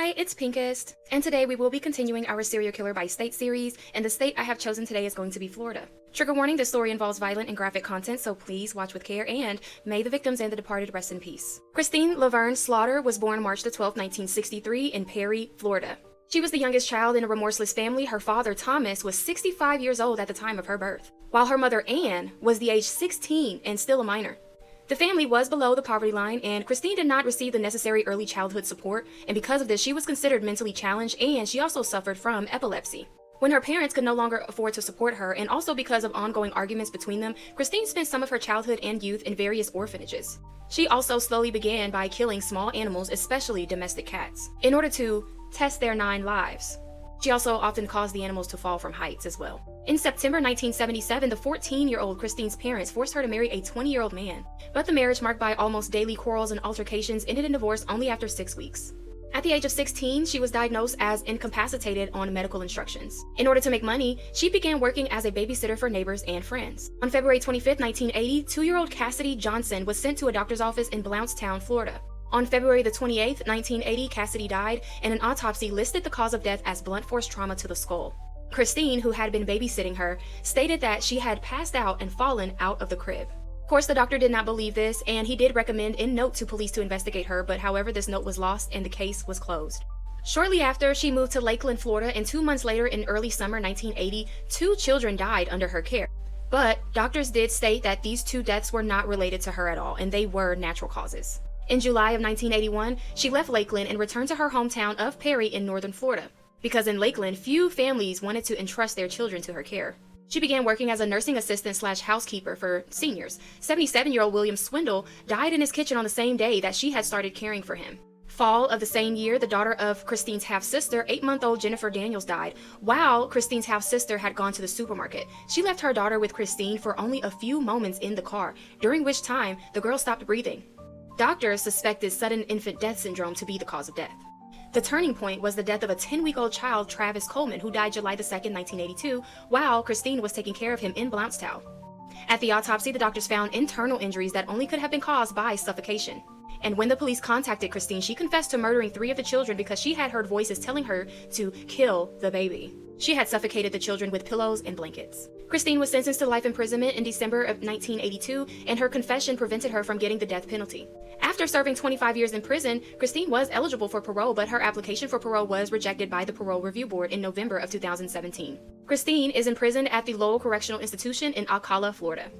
Hi, it's Pinkest, and today we will be continuing our Serial Killer by State series, and the state I have chosen today is going to be Florida. Trigger warning, this story involves violent and graphic content, so please watch with care, and may the victims and the departed rest in peace. Christine Laverne Slaughter was born March the 12th, 1963 in Perry, Florida. She was the youngest child in a remorseless family. Her father, Thomas, was 65 years old at the time of her birth, while her mother, Anne, was the age 16 and still a minor. The family was below the poverty line, and Christine did not receive the necessary early childhood support, and because of this, she was considered mentally challenged, and she also suffered from epilepsy. When her parents could no longer afford to support her, and also because of ongoing arguments between them, Christine spent some of her childhood and youth in various orphanages. She also slowly began by killing small animals, especially domestic cats, in order to test their 9 lives. She also often caused the animals to fall from heights as well. In September 1977, the 14-year-old Christine's parents forced her to marry a 20-year-old man, but the marriage, marked by almost daily quarrels and altercations, ended in divorce only after 6 weeks. At the age of 16, she was diagnosed as incapacitated on medical instructions. In order to make money, she began working as a babysitter for neighbors and friends. On February 25, 1980, 2-year-old Cassidy Johnson was sent to a doctor's office in Blountstown, Florida. On February the 28th, 1980, Cassidy died, and an autopsy listed the cause of death as blunt force trauma to the skull. Christine, who had been babysitting her, stated that she had passed out and fallen out of the crib. Of course, the doctor did not believe this, and he did recommend a note to police to investigate her, but however, this note was lost and the case was closed. Shortly after, she moved to Lakeland, Florida, and 2 months later, in early summer 1980, 2 children died under her care. But doctors did state that these 2 deaths were not related to her at all, and they were natural causes. In July of 1981, she left Lakeland and returned to her hometown of Perry in northern Florida, because in Lakeland, few families wanted to entrust their children to her care. She began working as a nursing assistant/housekeeper for seniors. 77-year-old William Swindle died in his kitchen on the same day that she had started caring for him. Fall of the same year, the daughter of Christine's half-sister, 8-month-old Jennifer Daniels, died. While Christine's half-sister had gone to the supermarket, she left her daughter with Christine for only a few moments in the car, during which time the girl stopped breathing. Doctors suspected sudden infant death syndrome to be the cause of death. The turning point was the death of a 10-week-old child, Travis Coleman, who died July 2, 1982, while Christine was taking care of him in Blountstown. At the autopsy, the doctors found internal injuries that only could have been caused by suffocation. And when the police contacted Christine, she confessed to murdering 3 of the children because she had heard voices telling her to kill the baby. She had suffocated the children with pillows and blankets. Christine was sentenced to life imprisonment in December of 1982, and her confession prevented her from getting the death penalty. After serving 25 years in prison, Christine was eligible for parole, but her application for parole was rejected by the Parole Review Board in November of 2017. Christine is imprisoned at the Lowell Correctional Institution in Ocala, Florida.